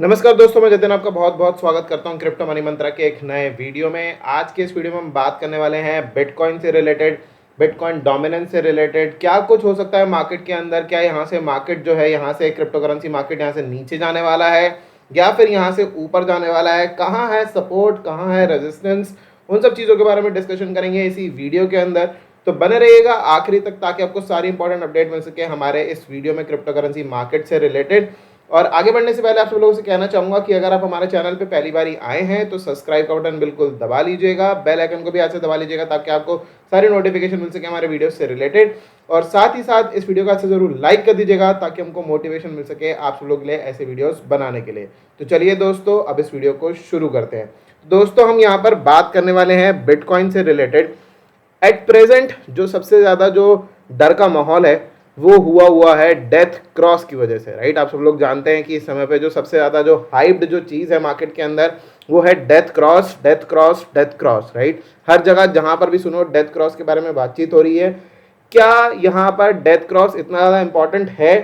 नमस्कार दोस्तों, मैं जतिन आपका बहुत बहुत स्वागत करता हूं क्रिप्टो मनी मंत्रा के एक नए वीडियो में। आज के इस वीडियो में हम बात करने वाले हैं बिटकॉइन से रिलेटेड, बिटकॉइन डोमिनेंस से रिलेटेड। क्या कुछ हो सकता है मार्केट के अंदर, क्या यहाँ से मार्केट जो है, यहाँ से क्रिप्टो करेंसी मार्केट यहाँ से नीचे जाने वाला है या फिर यहाँ से ऊपर जाने वाला है, कहाँ है सपोर्ट, कहाँ है रेजिस्टेंस, उन सब चीज़ों के बारे में डिस्कशन करेंगे इसी वीडियो के अंदर। तो बने रहिएगा आखिरी तक ताकि आपको सारी इंपॉर्टेंट अपडेट मिल सके हमारे इस वीडियो में क्रिप्टो करेंसी मार्केट से रिलेटेड। और आगे बढ़ने से पहले आप सब लोगों से कहना चाहूंगा कि अगर आप हमारे चैनल पे पहली बार आए हैं तो सब्सक्राइब का बटन बिल्कुल दबा लीजिएगा, बेल आइकन को भी आज से दबा लीजिएगा ताकि आपको सारी नोटिफिकेशन मिल सके हमारे वीडियो से रिलेटेड। और साथ ही साथ इस वीडियो को आज से जरूर लाइक कर दीजिएगा ताकि हमको मोटिवेशन मिल सके आप सब लोग के लिए ऐसे वीडियोस बनाने के लिए। तो चलिए दोस्तों, अब इस वीडियो को शुरू करते हैं। दोस्तों, हम यहाँ पर बात करने वाले हैं बिटकॉइन से रिलेटेड। एट प्रेजेंट जो सबसे ज़्यादा जो डर का माहौल है वो हुआ है डेथ क्रॉस की वजह से, राइट। आप सब लोग जानते हैं कि इस समय पे जो सबसे ज़्यादा जो हाइप्ड जो चीज़ है मार्केट के अंदर वो है death cross, death cross, death cross, right. हर जगह जहाँ पर भी सुनो डेथ क्रॉस के बारे में बातचीत हो रही है। क्या यहाँ पर डेथ क्रॉस इतना ज़्यादा इंपॉर्टेंट है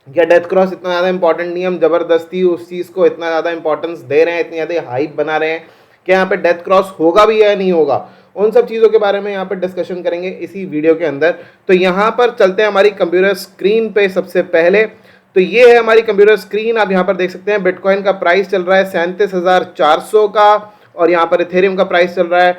या डेथ क्रॉस इतना ज़्यादा इंपॉर्टेंट नहीं? हम ज़बरदस्ती उस चीज़ को इतना ज़्यादा इंपॉर्टेंस दे रहे हैं, इतनी ज़्यादा हाइप बना रहे हैं कि यहाँ पे डेथ क्रॉस होगा भी या नहीं होगा? उन सब चीज़ों के बारे में यहाँ पर डिस्कशन करेंगे इसी वीडियो के अंदर। तो यहाँ पर चलते हैं हमारी कंप्यूटर स्क्रीन पे। सबसे पहले तो ये है हमारी कंप्यूटर स्क्रीन। आप यहाँ पर देख सकते हैं बिटकॉइन का प्राइस चल रहा है 37,400 का और यहाँ पर इथेरियम का प्राइस चल रहा है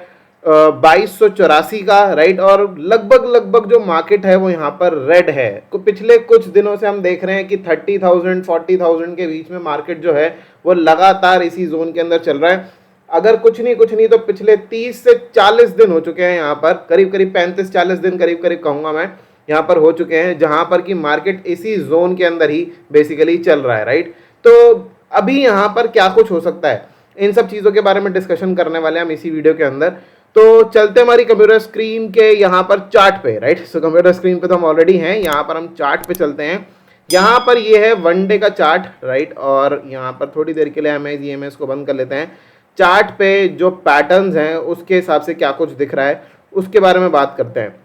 2284 का, राइट। और लगभग जो मार्केट है वो यहाँ पर रेड है। पिछले कुछ दिनों से हम देख रहे हैं कि 30,000 40,000 के बीच में मार्केट जो है वो लगातार इसी जोन के अंदर चल रहा है। अगर कुछ नहीं तो पिछले 30 से 40 दिन हो चुके हैं, यहाँ पर करीब 35-40 दिन करीब कहूँगा मैं, यहाँ पर हो चुके हैं जहाँ पर कि मार्केट इसी जोन के अंदर ही बेसिकली चल रहा है, राइट। तो अभी यहाँ पर क्या कुछ हो सकता है, इन सब चीज़ों के बारे में डिस्कशन करने वाले हैं हम इसी वीडियो के अंदर। तो चलते हमारी कंप्यूटर स्क्रीन के यहाँ पर चार्ट पे, राइट। सो कंप्यूटर स्क्रीन पे तो हम ऑलरेडी हैं, यहाँ पर हम चार्ट पे चलते हैं। यहाँ पर ये है वन डे का चार्ट, राइट। और यहाँ पर थोड़ी देर के लिए हमें EMS को बंद कर लेते हैं। चार्ट पे जो पैटर्न्स हैं उसके हिसाब से क्या कुछ दिख रहा है उसके बारे में बात करते हैं।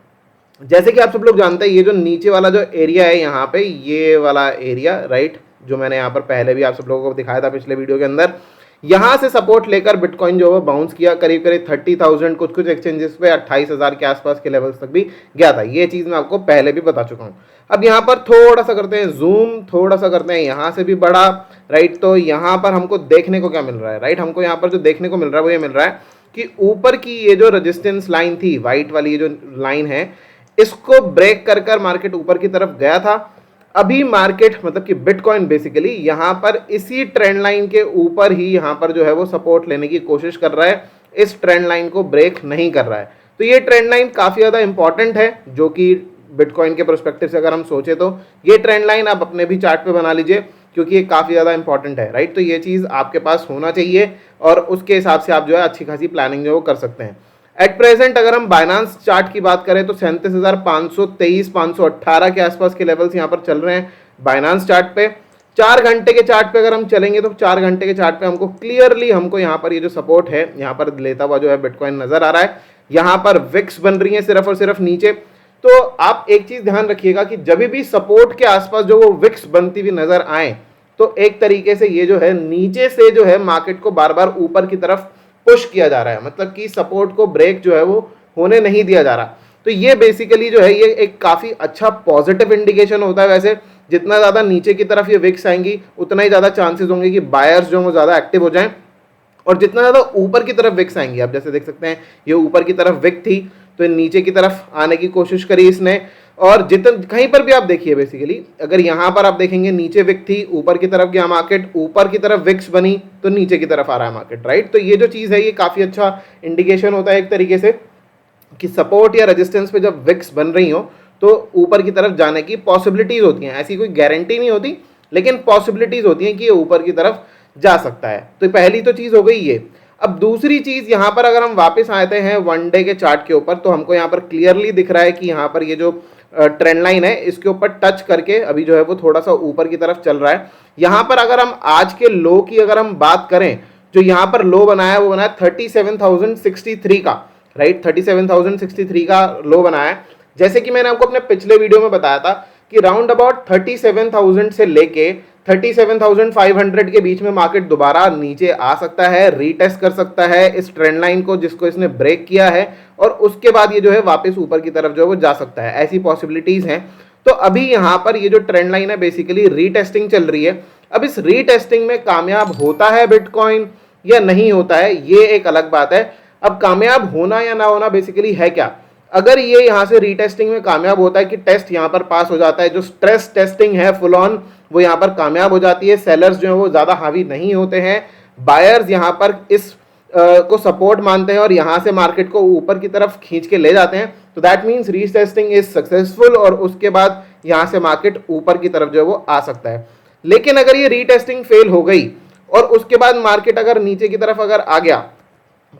जैसे कि आप सब लोग जानते हैं ये जो नीचे वाला जो एरिया है यहाँ पे, ये वाला एरिया, राइट, जो मैंने यहाँ पर पहले भी आप सब लोगों को दिखाया था पिछले वीडियो के अंदर, यहाँ से सपोर्ट लेकर बिटकॉइन जो है बाउंस किया करीब 30,000, कुछ एक्सचेंजेस पे 28,000 के आसपास के लेवल्स तक भी गया था। ये चीज़ मैं आपको पहले भी बता चुका हूँ। अब यहाँ पर थोड़ा सा करते हैं जूम, थोड़ा सा करते हैं यहाँ से भी बड़ा, राइट। तो यहाँ पर हमको देखने को क्या मिल रहा है, राइट। हमको यहाँ पर जो देखने को मिल रहा है वो ये मिल रहा है कि ऊपर की ये जो रेजिस्टेंस लाइन थी, वाइट वाली ये जो लाइन है, इसको ब्रेक कर मार्केट ऊपर की तरफ गया था। अभी मार्केट मतलब कि बिटकॉइन बेसिकली यहाँ पर इसी ट्रेंड लाइन के ऊपर ही यहाँ पर जो है वो सपोर्ट लेने की कोशिश कर रहा है, इस ट्रेंड लाइन को ब्रेक नहीं कर रहा है। तो ये ट्रेंड लाइन काफ़ी ज़्यादा इंपॉर्टेंट है, जो कि बिटकॉइन के पर्सपेक्टिव से अगर हम सोचे तो ये ट्रेंड लाइन आप अपने भी चार्ट पे बना लीजिए क्योंकि ये काफ़ी ज़्यादा इंपॉर्टेंट है, राइट। तो ये चीज़ आपके पास होना चाहिए और उसके हिसाब से आप जो है अच्छी खासी प्लानिंग जो कर सकते हैं। एट प्रेजेंट अगर हम बाइनांस चार्ट की बात करें तो 37,523 518 के आसपास के लेवल्स यहाँ पर चल रहे हैं बाइनांस चार्ट पे। 4 घंटे के चार्ट पे अगर हम चलेंगे तो 4 घंटे के चार्ट पे हमको क्लियरली यहाँ पर ये जो सपोर्ट है यहाँ पर लेता हुआ जो है बिटकॉइन नजर आ रहा है। यहाँ पर विक्स बन रही है सिर्फ और सिर्फ नीचे। तो आप एक चीज ध्यान रखिएगा कि जब भी सपोर्ट के आसपास जो वो विक्स बनती हुई नजर आए तो एक तरीके से ये जो है नीचे से जो है मार्केट को बार बार ऊपर की तरफ पुश किया जा रहा है, मतलब कि सपोर्ट को ब्रेक जो है वो होने नहीं दिया जा रहा। तो ये बेसिकली जो है ये एक काफी अच्छा पॉजिटिव इंडिकेशन होता है। वैसे जितना ज्यादा नीचे की तरफ ये विक्स आएंगी उतना ही ज्यादा चांसेस होंगे कि बायर्स जो वो ज्यादा एक्टिव हो जाएं, और जितना ज्यादा ऊपर की तरफ विक्स आएंगी, आप जैसे देख सकते हैं ये ऊपर की तरफ विक थी तो नीचे की तरफ आने की कोशिश करी इसने। और जितना कहीं पर भी आप देखिए बेसिकली अगर यहाँ पर आप देखेंगे नीचे विक थी, ऊपर की तरफ गया मार्केट, ऊपर की तरफ विक्स बनी तो नीचे की तरफ आ रहा है मार्केट, राइट। तो ये जो चीज़ है ये काफ़ी अच्छा इंडिकेशन होता है एक तरीके से कि सपोर्ट या रेजिस्टेंस पे जब विक्स बन रही हो तो ऊपर की तरफ जाने की पॉसिबिलिटीज होती हैं। ऐसी कोई गारंटी नहीं होती लेकिन पॉसिबिलिटीज होती हैं कि ये ऊपर की तरफ जा सकता है। तो पहली तो चीज़ हो गई ये। अब दूसरी चीज यहाँ पर अगर हम वापस आते हैं वन डे के चार्ट के ऊपर तो हमको यहाँ पर क्लियरली दिख रहा है कि यहाँ पर ये जो ट्रेंड लाइन है इसके ऊपर टच करके अभी जो है वो थोड़ा सा ऊपर की तरफ चल रहा है। यहाँ पर अगर हम आज के लो की अगर हम बात करें, जो यहाँ पर लो बनाया वो बनाया 37,063 का, राइट। 37,063 का लो बनाया है। जैसे कि मैंने आपको अपने पिछले वीडियो में बताया था कि राउंड अबाउट 37,000 से लेके 37,500 के बीच में मार्केट दोबारा नीचे आ सकता है, रीटेस्ट कर सकता है इस ट्रेंड लाइन को जिसको इसने ब्रेक किया है, और उसके बाद ये जो है वापस ऊपर की तरफ जो है वो जा सकता है, ऐसी पॉसिबिलिटीज हैं। तो अभी यहाँ पर ये जो ट्रेंड लाइन है बेसिकली रीटेस्टिंग चल रही है। अब इस रीटेस्टिंग में कामयाब होता है बिटकॉइन या नहीं होता है, ये एक अलग बात है। अब कामयाब होना या ना होना बेसिकली है क्या, अगर ये यहाँ से रीटेस्टिंग में कामयाब होता है कि टेस्ट यहाँ पर पास हो जाता है, जो स्ट्रेस टेस्टिंग है फुल ऑन वो यहाँ पर कामयाब हो जाती है, सेलर्स जो है वो ज्यादा हावी नहीं होते हैं, बायर्स यहाँ पर इस को सपोर्ट मानते हैं और यहाँ से मार्केट को ऊपर की तरफ खींच के ले जाते हैं, तो that means retesting is successful और उसके बाद यहाँ से मार्केट ऊपर की तरफ जो है वो आ सकता है। लेकिन अगर ये रीटेस्टिंग फेल हो गई और उसके बाद मार्केट अगर नीचे की तरफ अगर आ गया,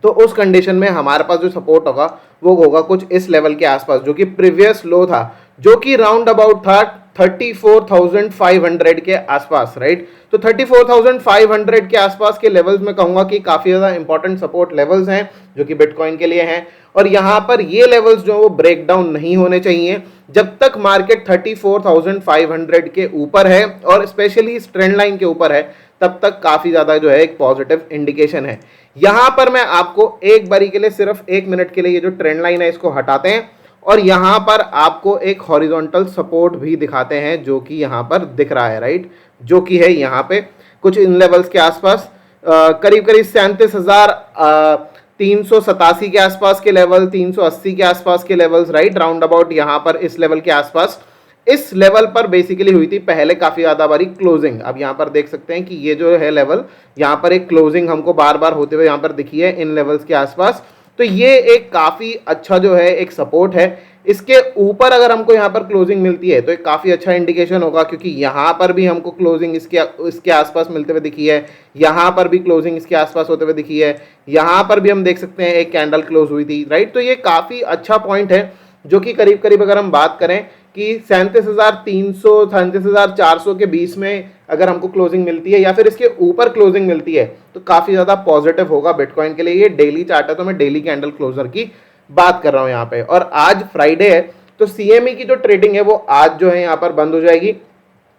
तो उस कंडीशन में हमारे पास जो सपोर्ट होगा वो होगा कुछ इस लेवल के आसपास, जो कि प्रीवियस लो था, जो कि राउंड अबाउट था 34,500 के आसपास, राइट। तो 34,500 के आसपास के लेवल्स में कहूंगा कि काफी ज्यादा इंपॉर्टेंट सपोर्ट लेवल्स हैं जो कि बिटकॉइन के लिए हैं, और यहां पर ये लेवल्स जो वो ब्रेक डाउन नहीं होने चाहिए जब तक मार्केट 34,500 के ऊपर है और स्पेशली इस ट्रेंड लाइन के ऊपर है, तब तक काफी ज्यादा जो है एक पॉजिटिव इंडिकेशन है। यहां पर मैं आपको एक बारी के लिए सिर्फ 1 मिनट के लिए ये जो ट्रेंड लाइन है इसको हटाते हैं और यहां पर आपको एक हॉरिजॉन्टल सपोर्ट भी दिखाते हैं जो कि यहां पर दिख रहा है, राइट, जो कि है यहां पे कुछ इन लेवल्स के आसपास, करीब करीब 37,387 के आसपास के लेवल, 380 के आसपास के लेवल्स, राइट, राउंड अबाउट यहां पर इस लेवल के आसपास। इस लेवल पर बेसिकली हुई थी पहले काफी ज्यादा बारी क्लोजिंग। अब यहाँ पर देख सकते हैं कि ये जो है लेवल, यहाँ पर एक क्लोजिंग हमको बार बार होते हुए यहाँ पर दिखी है इन लेवल्स के आसपास, तो ये एक काफी अच्छा जो है एक सपोर्ट है। इसके ऊपर अगर हमको यहाँ पर क्लोजिंग मिलती है तो एक काफी अच्छा इंडिकेशन होगा, क्योंकि यहाँ पर भी हमको क्लोजिंग इसके आसपास मिलते हुए दिखी है, यहाँ पर भी क्लोजिंग इसके आसपास होते हुए दिखी है, यहाँ पर भी हम देख सकते हैं एक कैंडल क्लोज हुई थी, राइट। तो ये काफी अच्छा पॉइंट है जो कि करीब करीब अगर हम बात करें कि 37,300 37,400 के बीच में अगर हमको क्लोजिंग मिलती है या फिर इसके ऊपर क्लोजिंग मिलती है तो काफी ज्यादा पॉजिटिव होगा बिटकॉइन के लिए। ये डेली चार्ट है तो मैं डेली कैंडल क्लोजर की बात कर रहा हूं यहाँ पे, और आज फ्राइडे है तो सीएमई की जो ट्रेडिंग है वो आज जो है यहाँ पर बंद हो जाएगी,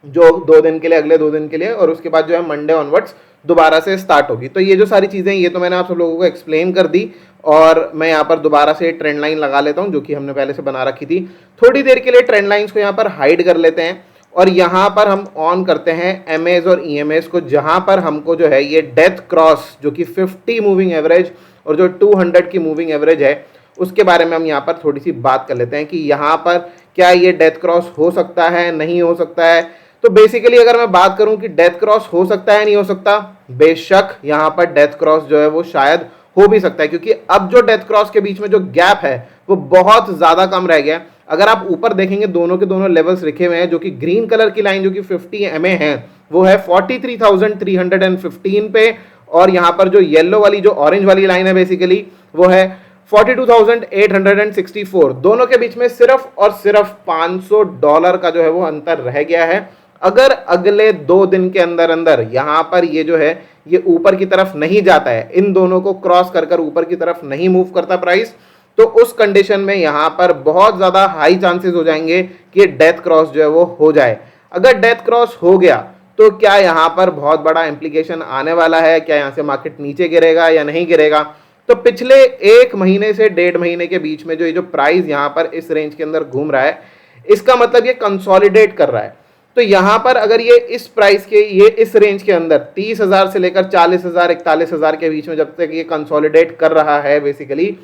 जो 2 दिन के लिए, अगले 2 दिन के लिए, और उसके बाद जो है मंडे ऑनवर्ड्स दोबारा से स्टार्ट होगी। तो ये जो सारी चीजें ये तो मैंने आप सब लोगों को एक्सप्लेन कर दी, और मैं यहाँ पर दोबारा से ट्रेंड लाइन लगा लेता हूँ जो कि हमने पहले से बना रखी थी। थोड़ी देर के लिए ट्रेंड लाइंस को यहाँ पर हाइड कर लेते हैं और यहाँ पर हम ऑन करते हैं एमएज और ईएमएस को, जहाँ पर हमको जो है ये डेथ क्रॉस जो कि 50 मूविंग एवरेज और जो 200 की मूविंग एवरेज है उसके बारे में हम यहाँ पर थोड़ी सी बात कर लेते हैं कि यहाँ पर क्या ये डेथ क्रॉस हो सकता है, नहीं हो सकता है। तो बेसिकली अगर मैं बात करूं कि डेथ क्रॉस हो सकता है नहीं हो सकता, बेशक यहाँ पर डेथ क्रॉस जो है वो शायद हो भी सकता है, क्योंकि अब जो डेथ क्रॉस के बीच में जो गैप है वो बहुत ज्यादा कम रह गया। अगर आप ऊपर देखेंगे दोनों के दोनों लेवल्स लिखे हुए हैं, जो कि ग्रीन कलर की लाइन जो कि 50 MA है वो है 43,315 पे, और यहाँ पर जो येलो वाली जो ऑरेंज वाली लाइन है बेसिकली वो है 42,864। दोनों के बीच में सिर्फ और सिर्फ $500 का जो है वो अंतर रह गया है। अगर अगले 2 दिन के अंदर अंदर यहाँ पर ये जो है ये ऊपर की तरफ नहीं जाता है, इन दोनों को क्रॉस कर कर ऊपर की तरफ नहीं मूव करता प्राइस, तो उस कंडीशन में यहाँ पर बहुत ज्यादा हाई चांसेस हो जाएंगे कि डेथ क्रॉस जो है वो हो जाए। अगर डेथ क्रॉस हो गया तो क्या यहाँ पर बहुत बड़ा इंप्लीकेशन आने वाला है, क्या यहाँ से मार्केट नीचे गिरेगा या नहीं गिरेगा। तो पिछले 1 महीने से 1.5 महीने के बीच में जो ये जो प्राइस यहाँ पर इस रेंज के अंदर घूम रहा है, इसका मतलब ये कंसोलिडेट कर रहा है। तो यहां पर अगर ये इस प्राइस के, ये इस रेंज के अंदर 30,000 से लेकर 40,000 41,000 के बीच में जब तक ये कंसोलिडेट कर रहा है बेसिकली,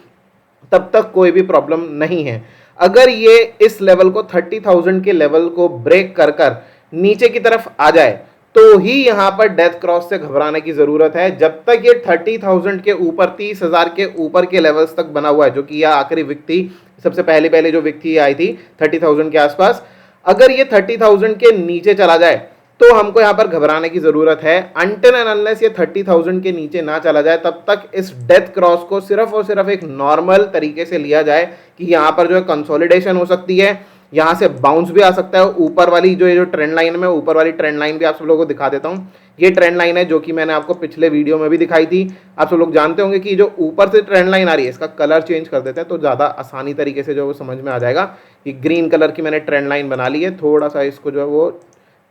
तब तक कोई भी प्रॉब्लम नहीं है। अगर ये इस लेवल को 30,000 के लेवल को ब्रेक कर कर नीचे की तरफ आ जाए तो ही यहां पर डेथ क्रॉस से घबराने की जरूरत है। जब तक ये 30,000 के ऊपर, 30,000 के ऊपर के लेवल्स तक बना हुआ है, जो कि यह आखिरी विक थी, सबसे पहले जो विक थी आई थी 30,000 के आसपास, अगर ये 30,000 के नीचे चला जाए तो हमको यहां पर घबराने की जरूरत है। अनटिल एंड अनलेस ये 30,000 के नीचे ना चला जाए तब तक इस डेथ क्रॉस को सिर्फ और सिर्फ एक नॉर्मल तरीके से लिया जाए कि यहां पर जो है कंसोलिडेशन हो सकती है, यहां से बाउंस भी आ सकता है। ऊपर वाली जो ट्रेंड लाइन में, ऊपर वाली ट्रेंड लाइन भी आप सब लोगों को दिखा देता हूं। ये ट्रेंड लाइन है जो कि मैंने आपको पिछले वीडियो में भी दिखाई थी। आप सब लोग जानते होंगे कि जो ऊपर से ट्रेंड लाइन आ रही है, इसका कलर चेंज कर देते हैं तो ज़्यादा आसानी तरीके से जो वो समझ में आ जाएगा। ये ग्रीन कलर की मैंने ट्रेंड लाइन बना ली है, थोड़ा सा इसको जो है वो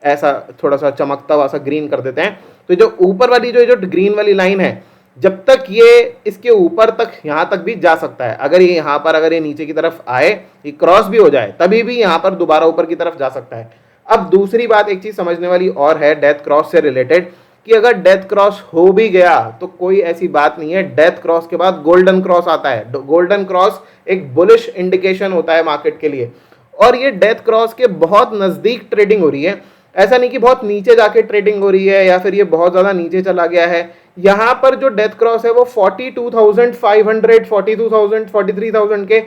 ऐसा थोड़ा सा चमकता हुआ सा ग्रीन कर देते हैं। तो जो ऊपर वाली जो ग्रीन वाली लाइन है, जब तक ये इसके ऊपर तक यहाँ तक भी जा सकता है। अगर ये यहाँ पर अगर ये नीचे की तरफ आए, ये क्रॉस भी हो जाए, तभी भी यहाँ पर दोबारा ऊपर की तरफ जा सकता है। अब दूसरी बात एक चीज समझने वाली और है डेथ क्रॉस से रिलेटेड, कि अगर डेथ क्रॉस हो भी गया तो कोई ऐसी बात नहीं है, डेथ क्रॉस के बाद गोल्डन क्रॉस आता है। गोल्डन क्रॉस एक बुलिश इंडिकेशन होता है मार्केट के लिए, और ये डेथ क्रॉस के बहुत नजदीक ट्रेडिंग हो रही है। ऐसा नहीं कि बहुत नीचे जाके ट्रेडिंग हो रही है या फिर ये बहुत ज्यादा नीचे चला गया है। यहां पर जो डेथ क्रॉस है वो 42,500, 42,000, 43,000 के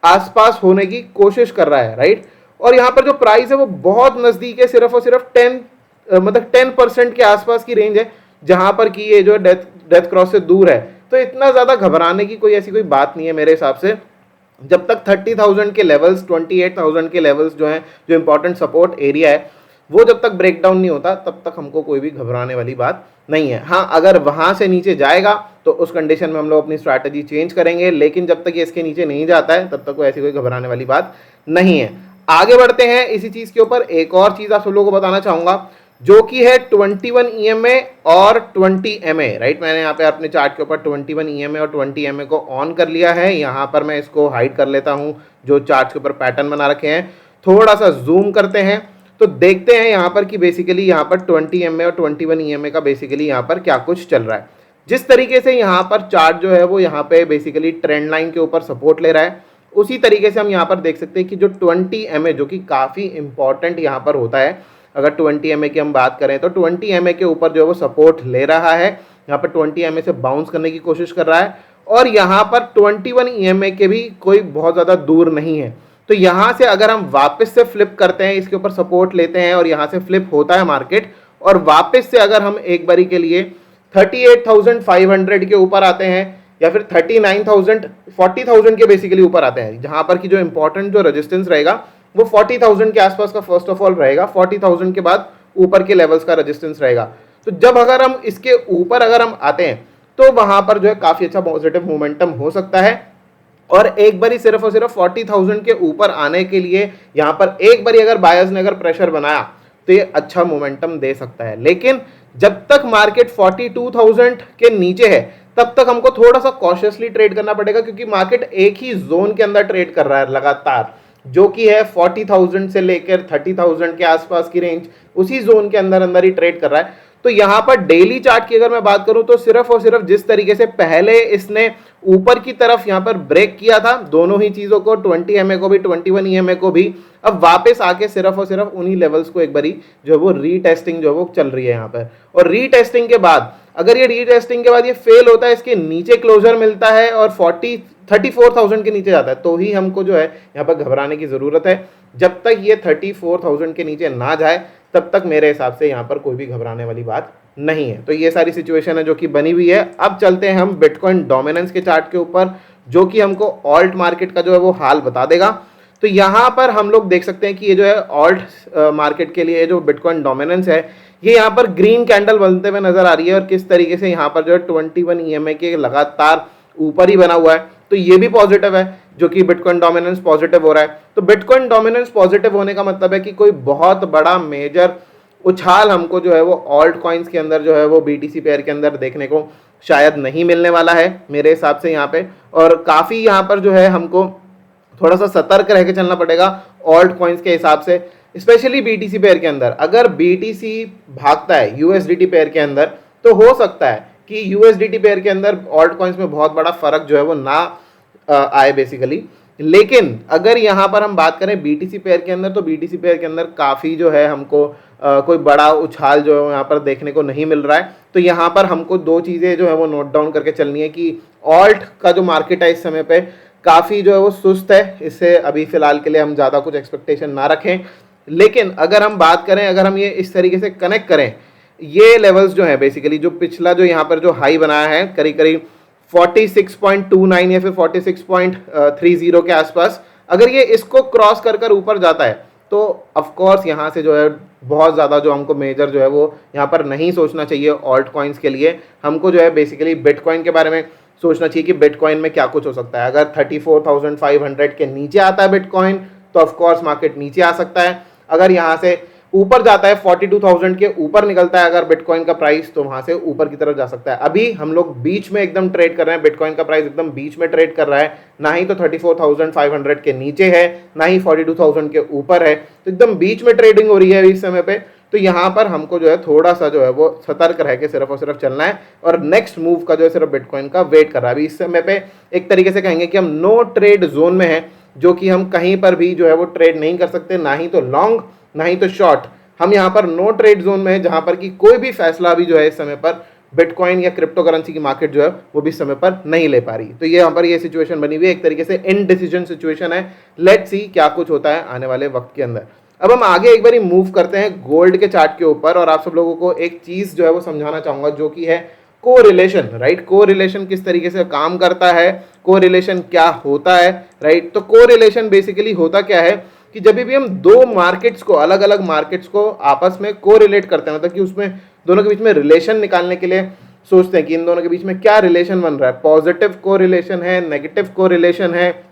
आसपास होने की कोशिश कर रहा है, राइट। और यहाँ पर जो प्राइस है वो बहुत नजदीक है, सिर्फ और सिर्फ 10% के आसपास की रेंज है, जहां पर कि ये जो डेथ क्रॉस से दूर है। तो इतना ज्यादा घबराने की कोई ऐसी कोई बात नहीं है मेरे हिसाब से। जब तक 30,000 के लेवल्स, 28,000 के लेवल्स जो हैं, जो इंपॉर्टेंट सपोर्ट एरिया है, वो जब तक ब्रेक डाउन नहीं होता तब तक हमको कोई भी घबराने वाली बात नहीं है। हाँ, अगर वहां से नीचे जाएगा तो उस कंडीशन में हम लोग अपनी स्ट्रैटेजी चेंज करेंगे, लेकिन जब तक ये इसके नीचे नहीं जाता है तब तक कोई ऐसी कोई घबराने वाली बात नहीं है। आगे बढ़ते हैं इसी चीज के ऊपर। एक और चीज आप सब लोगों को बताना चाहूंगा, जो कि है 21 EMA और 20 MA, राइट। मैंने यहाँ पे अपने चार्ट के ऊपर 21 EMA और 20 MA को ऑन कर लिया है। यहाँ पर मैं इसको हाइड कर लेता हूँ, जो चार्ट के ऊपर पैटर्न बना रखे हैं। थोड़ा सा जूम करते हैं तो देखते हैं यहाँ पर कि बेसिकली यहाँ पर 20 MA और 21 EMA का बेसिकली यहाँ पर क्या कुछ चल रहा है। जिस तरीके से यहाँ पर चार्ट जो है वो यहाँ पे बेसिकली ट्रेंड लाइन के ऊपर सपोर्ट ले रहा है, उसी तरीके से हम यहाँ पर देख सकते हैं कि जो 20 MA, जो कि काफ़ी इंपॉर्टेंट यहाँ पर होता है, अगर 20 MA की हम बात करें तो 20 MA के ऊपर जो है वो सपोर्ट ले रहा है। यहाँ पर 20 MA से बाउंस करने की कोशिश कर रहा है, और यहाँ पर 21 EMA के भी कोई बहुत ज़्यादा दूर नहीं है। तो यहाँ से अगर हम वापस से फ्लिप करते हैं, इसके ऊपर सपोर्ट लेते हैं और यहाँ से फ्लिप होता है मार्केट, और वापस से अगर हम एक बारी के लिए 38,500 के ऊपर आते हैं या फिर 39,000, 40,000 के बेसिकली ऊपर आते हैं, जहां पर की जो इंपॉर्टेंट जो रेजिस्टेंस रहेगा वो 40,000 के आसपास का फर्स्ट ऑफ ऑल रहेगा। 40,000 के बाद ऊपर के लेवल्स का रेजिस्टेंस रहेगा। तो जब अगर हम इसके ऊपर अगर हम आते हैं तो वहां पर जो है काफी अच्छा पॉजिटिव मोमेंटम हो सकता है। और एक बारी सिर्फ और सिर्फ 40,000 के ऊपर आने के लिए यहाँ पर एक बारी अगर बायर्स ने अगर प्रेशर बनाया तो ये अच्छा मोमेंटम दे सकता है। लेकिन जब तक मार्केट 42,000 के नीचे है तब तक हमको थोड़ा सा कॉशियसली ट्रेड करना पड़ेगा, क्योंकि मार्केट एक ही जोन के अंदर ट्रेड कर रहा है लगातार, जो कि है 40,000 से लेकर 30,000 के आसपास की रेंज, उसी जोन के अंदर अंदर ही ट्रेड कर रहा है। तो यहाँ पर डेली चार्ट की अगर मैं बात करूं तो सिर्फ और सिर्फ जिस तरीके से पहले इसने ऊपर की तरफ यहाँ पर ब्रेक किया था, दोनों ही चीजों को, 20 MA को भी 21 EMA को भी, अब वापस आके सिर्फ और सिर्फ उन्हीं लेवल्स को एक बारी जो है वो रीटेस्टिंग जो है वो चल रही है यहाँ पर। और रीटेस्टिंग के बाद अगर ये रीटेस्टिंग के बाद ये फेल होता है, इसके नीचे क्लोजर मिलता है और 34,000 के नीचे जाता है, तो ही हमको जो है यहाँ पर घबराने की जरूरत है। जब तक ये 34,000 के नीचे ना जाए तब तक मेरे हिसाब से यहाँ पर कोई भी घबराने वाली बात नहीं है। तो ये सारी सिचुएशन है जो कि बनी हुई है। अब चलते हैं हम बिटकॉइन डोमिनेंस के चार्ट के ऊपर, जो कि हमको ऑल्ट मार्केट का जो है वो हाल बता देगा। तो यहाँ पर हम लोग देख सकते हैं कि ये जो है ऑल्ट मार्केट के लिए जो बिटकॉइन डोमिनेंस है, ये यहाँ पर ग्रीन कैंडल बनते हुए नजर आ रही है, और किस तरीके से यहाँ पर जो है 21 EMA के लगातार ऊपर ही बना हुआ है। तो ये भी पॉजिटिव है, जो कि बिटकॉइन डोमिनेंस पॉजिटिव हो रहा है। तो बिटकॉइन डोमिनेंस पॉजिटिव होने का मतलब है कि कोई बहुत बड़ा मेजर उछाल हमको जो है वो ऑल्ट कॉइन्स के अंदर जो है वो BTC पेयर के अंदर देखने को शायद नहीं मिलने वाला है मेरे हिसाब से यहाँ पे। और काफ़ी यहाँ पर जो है हमको थोड़ा सा सतर्क रह के चलना पड़ेगा ऑल्ट कॉइन्स के हिसाब से, स्पेशली BTC पेयर के अंदर। अगर BTC भागता है USDT पेयर के अंदर तो हो सकता है कि USDT पेयर के अंदर ऑल्ट कॉइन्स में बहुत बड़ा फर्क जो है वो ना आए बेसिकली। लेकिन अगर यहाँ पर हम बात करें BTC पेयर के अंदर, तो BTC पेयर के अंदर काफ़ी जो है हमको कोई बड़ा उछाल जो है यहाँ पर देखने को नहीं मिल रहा है। तो यहाँ पर हमको दो चीज़ें जो है वो नोट डाउन करके चलनी है कि ऑल्ट का जो मार्केट है इस समय पे काफ़ी जो है वो सुस्त है, इससे अभी फ़िलहाल के लिए हम ज़्यादा कुछ एक्सपेक्टेशन ना रखें। लेकिन अगर हम बात करें, अगर हम ये इस तरीके से कनेक्ट करें, ये लेवल्स जो है बेसिकली जो पिछला जो यहाँ पर जो हाई बनाया है करीब करीब 46.29 या फिर 46.30 के आसपास, अगर ये इसको क्रॉस कर कर ऊपर जाता है तो ऑफ कोर्स यहाँ से जो है बहुत ज़्यादा जो हमको मेजर जो है वो यहाँ पर नहीं सोचना चाहिए ऑल्ट कॉइन्स के लिए। हमको जो है बेसिकली बिटकॉइन के बारे में सोचना चाहिए कि बिटकॉइन में क्या कुछ हो सकता है। अगर 34,500 के नीचे आता है बिटकॉइन तो ऑफ कोर्स मार्केट नीचे आ सकता है। अगर यहाँ से ऊपर जाता है 42,000 के ऊपर निकलता है अगर बिटकॉइन का प्राइस, तो वहां से ऊपर की तरफ जा सकता है। अभी हम लोग बीच में एकदम ट्रेड कर रहे हैं, बिटकॉइन का प्राइस एकदम बीच में ट्रेड कर रहा है, ना ही तो 34,500 के नीचे है, ना ही 42,000 के ऊपर है, तो एकदम बीच में ट्रेडिंग हो रही है इस समय पे। तो यहाँ पर हमको जो है थोड़ा सा जो है वो सतर्क रह के सिर्फ और सिर्फ चलना है, और नेक्स्ट मूव का जो है सिर्फ बिटकॉइन का वेट कर रहा है। अभी इस समय पे एक तरीके से कहेंगे कि हम नो ट्रेड जोन में है, जो कि हम कहीं पर भी जो है वो ट्रेड नहीं कर सकते, ना ही तो लॉन्ग ना ही तो शॉर्ट। हम यहाँ पर नो ट्रेड जोन में है, जहां पर कि कोई भी फैसला अभी जो है इस समय पर बिटकॉइन या क्रिप्टो करेंसी की मार्केट जो है वो भी समय पर नहीं ले पा रही। तो ये यहाँ पर ये सिचुएशन बनी हुई है, एक तरीके से इनडिसीजन सिचुएशन है। लेट्स सी क्या कुछ होता है आने वाले वक्त के अंदर। अब हम आगे एक बार मूव करते हैं गोल्ड के चार्ट के ऊपर, और आप सब लोगों को एक चीज जो है वो समझाना चाहूंगा, जो कि है कोरिलेशन, राइट। कोरिलेशन किस तरीके से काम करता है, कोरिलेशन क्या होता है, राइट। तो कोरिलेशन बेसिकली होता क्या है कि जब भी हम दो मार्केट्स को, अलग अलग मार्केट्स को आपस में कोरिलेट करते हैं, मतलब कि उसमें दोनों के बीच में रिलेशन निकालने के लिए सोचते हैं कि इन दोनों के बीच में क्या रिलेशन बन रहा है, पॉजिटिव कोरिलेशन है, नेगेटिव कोरिलेशन है,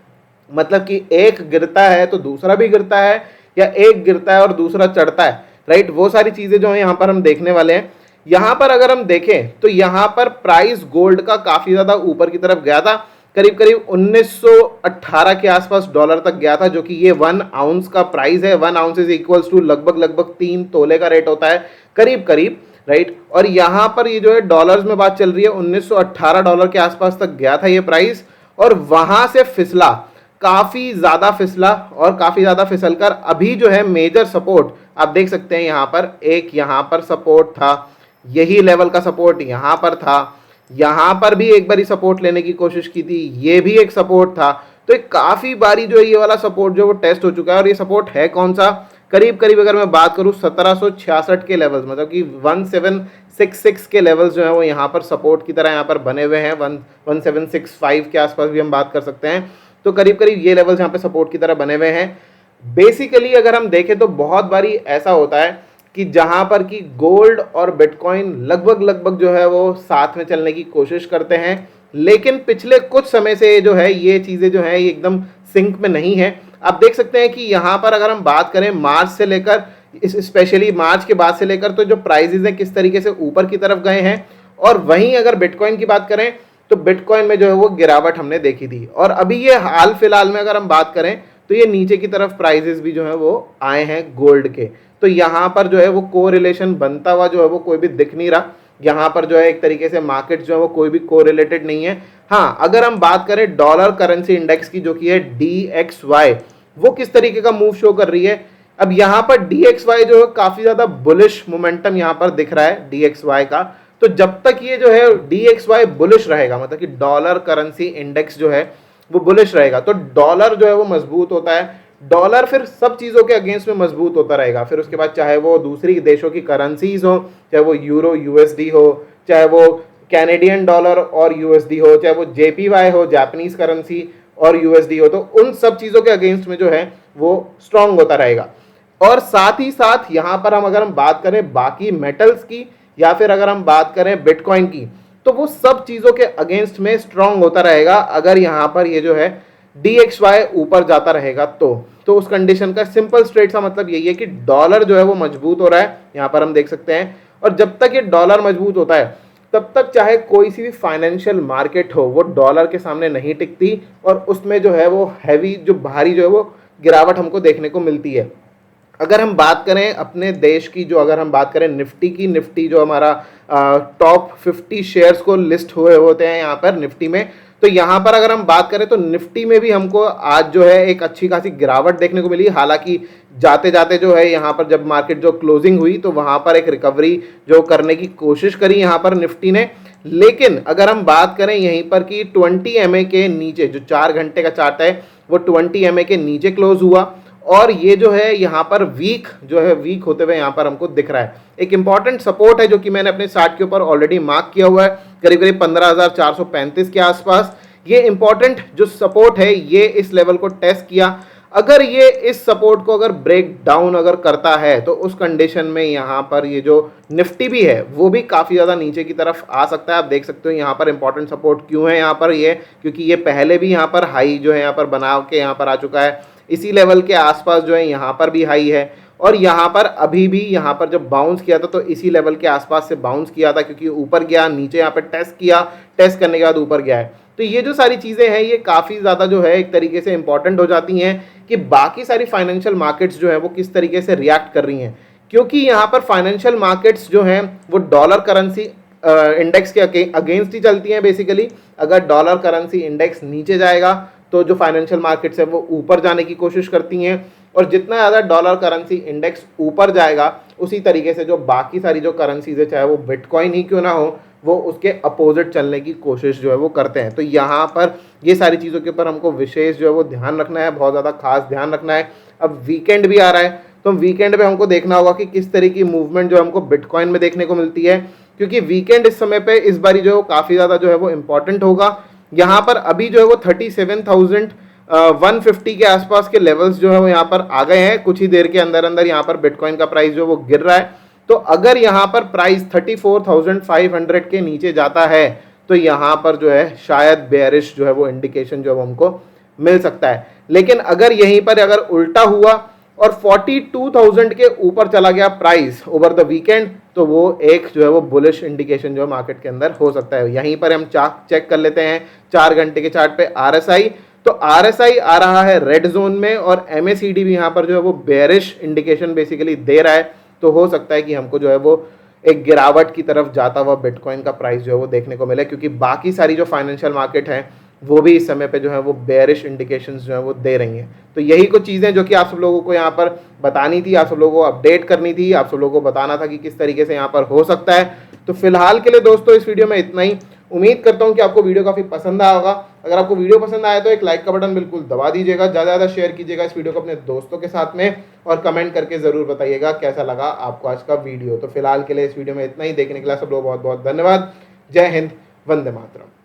मतलब कि एक गिरता है तो दूसरा भी गिरता है, या एक गिरता है और दूसरा चढ़ता है, राइट। वो सारी चीजें जो है यहाँ पर हम देखने वाले हैं। यहाँ पर अगर हम देखें तो यहाँ पर प्राइस गोल्ड का काफी ज्यादा ऊपर की तरफ गया था, करीब करीब 1918 के आसपास डॉलर तक गया था, जो कि ये 1 आउंस का प्राइस है। 1 आउंस इज इक्वल्स टू लगभग 3 तोले का रेट होता है करीब करीब, राइट। और यहाँ पर ये जो है डॉलर्स में बात चल रही है, 1918 डॉलर के आसपास तक गया था ये प्राइस, और वहां से फिसला, काफी ज्यादा फिसला, और काफी ज्यादा फिसलकर अभी जो है मेजर सपोर्ट आप देख सकते हैं यहाँ पर, एक यहाँ पर सपोर्ट था, यही लेवल का सपोर्ट यहाँ पर था, यहाँ पर भी एक बारी सपोर्ट लेने की कोशिश की थी, ये भी एक सपोर्ट था। तो एक काफी बारी जो है ये वाला सपोर्ट जो वो टेस्ट हो चुका है, और ये सपोर्ट है कौन सा, करीब करीब अगर मैं बात करूं 1766 के लेवल्स, मतलब कि 1766 के लेवल्स जो है वो यहाँ पर सपोर्ट की तरह यहाँ पर बने हुए हैं। 1765 के आसपास भी हम बात कर सकते हैं। तो करीब करीब ये लेवल्स यहाँ पे सपोर्ट की तरह बने हुए हैं। बेसिकली अगर हम देखें तो बहुत बारी ऐसा होता है कि जहां पर कि गोल्ड और बिटकॉइन लगभग लगभग जो है वो साथ में चलने की कोशिश करते हैं, लेकिन पिछले कुछ समय से जो है ये चीजें जो है ये एकदम सिंक में नहीं है। आप देख सकते हैं कि यहाँ पर अगर हम बात करें मार्च से लेकर, स्पेशली मार्च के बाद से लेकर, तो जो प्राइजेज हैं किस तरीके से ऊपर की तरफ गए हैं, और वहीं अगर बिटकॉइन की बात करें तो बिटकॉइन में जो है वो गिरावट हमने देखी थी। और अभी ये हाल फिलहाल में अगर हम बात करें तो ये नीचे की तरफ प्राइजेस भी जो है वो आए हैं गोल्ड के। तो यहाँ पर जो है वो कोरिलेशन बनता हुआ जो है वो कोई भी दिख नहीं रहा। यहाँ पर जो है एक तरीके से मार्केट जो है वो कोई भी कोरिलेटेड नहीं है। हाँ, अगर हम बात करें डॉलर करेंसी इंडेक्स की, जो कि है DXY, वो किस तरीके का मूव शो कर रही है। अब यहाँ पर DXY जो है काफी ज्यादा बुलिश मोमेंटम यहाँ पर दिख रहा है DXY का। तो जब तक ये जो है DXY बुलिश रहेगा, मतलब कि डॉलर करेंसी इंडेक्स जो है वो बुलिश रहेगा, तो डॉलर जो है वो मजबूत होता है। डॉलर फिर सब चीजों के अगेंस्ट में मजबूत होता रहेगा। फिर उसके बाद चाहे वो दूसरी देशों की करेंसीज हो, चाहे वो यूरो USD हो, चाहे वो कैनेडियन डॉलर और USD हो, चाहे वो JPY हो, जापानीज करेंसी और USD हो, तो उन सब चीजों के अगेंस्ट में जो है वो स्ट्रांग होता रहेगा। और साथ ही साथ यहाँ पर अगर हम बात करें बाकी मेटल्स की, या फिर अगर हम बात करें बिटकॉइन की, तो वो सब चीजों के अगेंस्ट में स्ट्रांग होता रहेगा अगर यहाँ पर ये जो है DXY ऊपर जाता रहेगा। तो उस कंडीशन का सिंपल स्ट्रेट सा मतलब यही है कि डॉलर जो है वो मजबूत हो रहा है, यहाँ पर हम देख सकते हैं। और जब तक ये डॉलर मजबूत होता है तब तक चाहे कोई सी भी फाइनेंशियल मार्केट हो, वो डॉलर के सामने नहीं टिकती, और उसमें जो है वो हैवी, जो भारी जो है वो गिरावट हमको देखने को मिलती है। अगर हम बात करें अपने देश की, जो अगर हम बात करें निफ्टी की, निफ्टी जो हमारा टॉप 50 शेयर्स को लिस्ट हुए होते हैं यहाँ पर निफ्टी में, तो यहाँ पर अगर हम बात करें तो निफ्टी में भी हमको आज जो है एक अच्छी खासी गिरावट देखने को मिली। हालांकि जाते जाते जो है यहाँ पर जब मार्केट जो क्लोजिंग हुई तो वहाँ पर एक रिकवरी जो करने की कोशिश करी यहाँ पर निफ्टी ने। लेकिन अगर हम बात करें यहीं पर कि 20 MA के नीचे, जो 4 घंटे का चार्ट है वो 20 MA के नीचे क्लोज हुआ, और ये जो है यहाँ पर वीक जो है वीक होते हुए यहाँ पर हमको दिख रहा है। एक इंपॉर्टेंट सपोर्ट है जो कि मैंने अपने चार्ट के ऊपर ऑलरेडी मार्क किया हुआ है, करीब करीब 15,435 के आसपास। ये इंपॉर्टेंट जो सपोर्ट है ये इस लेवल को टेस्ट किया। अगर ये इस सपोर्ट को अगर ब्रेक डाउन अगर करता है तो उस कंडीशन में यहाँ पर ये जो निफ्टी भी है वो भी काफ़ी ज़्यादा नीचे की तरफ आ सकता है। आप देख सकते हो यहाँ पर इंपॉर्टेंट सपोर्ट क्यों है यहाँ पर, ये क्योंकि ये पहले भी यहाँ पर हाई जो है यहाँ पर बना के यहाँ पर आ चुका है। इसी लेवल के आसपास जो है यहाँ पर भी हाई है, और यहाँ पर अभी भी यहाँ पर जब बाउंस किया था तो इसी लेवल के आसपास से बाउंस किया था, क्योंकि ऊपर गया, नीचे यहाँ पर टेस्ट किया, टेस्ट करने के बाद ऊपर गया है। तो ये जो सारी चीज़ें हैं ये काफ़ी ज़्यादा जो है एक तरीके से इंपॉर्टेंट हो जाती हैं कि बाकी सारी फाइनेंशियल मार्केट्स जो है वो किस तरीके से रिएक्ट कर रही हैं, क्योंकि यहाँ पर फाइनेंशियल मार्केट्स जो हैं वो डॉलर करेंसी इंडेक्स के अगेंस्ट ही चलती हैं बेसिकली। अगर डॉलर करेंसी इंडेक्स नीचे जाएगा तो जो फाइनेंशियल मार्केट्स है वो ऊपर जाने की कोशिश करती हैं, और जितना ज़्यादा डॉलर करेंसी इंडेक्स ऊपर जाएगा उसी तरीके से जो बाकी सारी जो करेंसीज है, चाहे वो बिटकॉइन ही क्यों ना हो, वो उसके अपोजिट चलने की कोशिश जो है वो करते हैं। तो यहाँ पर ये सारी चीज़ों के ऊपर हमको विशेष जो है वो ध्यान रखना है, बहुत ज़्यादा खास ध्यान रखना है। अब वीकेंड भी आ रहा है तो वीकेंड पे हमको देखना होगा कि किस तरह की मूवमेंट जो हमको बिटकॉइन में देखने को मिलती है, क्योंकि वीकेंड इस समय पे इस बारी जो है वो काफ़ी ज़्यादा जो है वो इम्पॉर्टेंट होगा। यहाँ पर अभी जो है वो 37,150 के आसपास के लेवल्स जो है वो यहाँ पर आ गए हैं। कुछ ही देर के अंदर अंदर यहाँ पर बिटकॉइन का प्राइस जो है वो गिर रहा है। तो अगर यहाँ पर प्राइस 34,500 के नीचे जाता है तो यहाँ पर जो है शायद बेयरिश जो है वो इंडिकेशन जो है वो हमको मिल सकता है। लेकिन अगर यहीं पर अगर उल्टा हुआ और 42,000 के ऊपर चला गया प्राइस ओवर द वीकेंड, तो वो एक जो है वो बुलिश इंडिकेशन जो मार्केट के अंदर हो सकता है। यहीं पर हम चेक कर लेते हैं 4 घंटे के चार्ट पे आरएसआई। तो आरएसआई आ रहा है रेड जोन में और एमएसीडी भी यहाँ पर जो है वो बेयरिश इंडिकेशन बेसिकली दे रहा है। तो हो सकता है कि हमको जो है वो एक गिरावट की तरफ जाता हुआ बिटकॉइन का प्राइस जो है वो देखने को मिले, क्योंकि बाकी सारी जो फाइनेंशियल मार्केट हैं वो भी इस समय पे जो है वो बेयरिश इंडिकेशंस जो है वो दे रही हैं। तो यही कुछ चीज़ें जो कि आप सब लोगों को यहाँ पर बतानी थी, आप सब लोगों को अपडेट करनी थी, आप सब लोगों को बताना था कि किस तरीके से यहाँ पर हो सकता है। तो फिलहाल के लिए दोस्तों इस वीडियो में इतना ही। उम्मीद करता हूँ कि आपको वीडियो काफ़ी पसंद आया होगा। अगर आपको वीडियो पसंद आया तो एक लाइक का बटन बिल्कुल दबा दीजिएगा, ज़्यादा से ज़्यादा शेयर कीजिएगा इस वीडियो को अपने दोस्तों के साथ में, और कमेंट करके ज़रूर बताइएगा कैसा लगा आपको आज का वीडियो। तो फिलहाल के लिए इस वीडियो में इतना ही। देखने के लिए सब लोग बहुत बहुत धन्यवाद। जय हिंद, वंदे मातरम।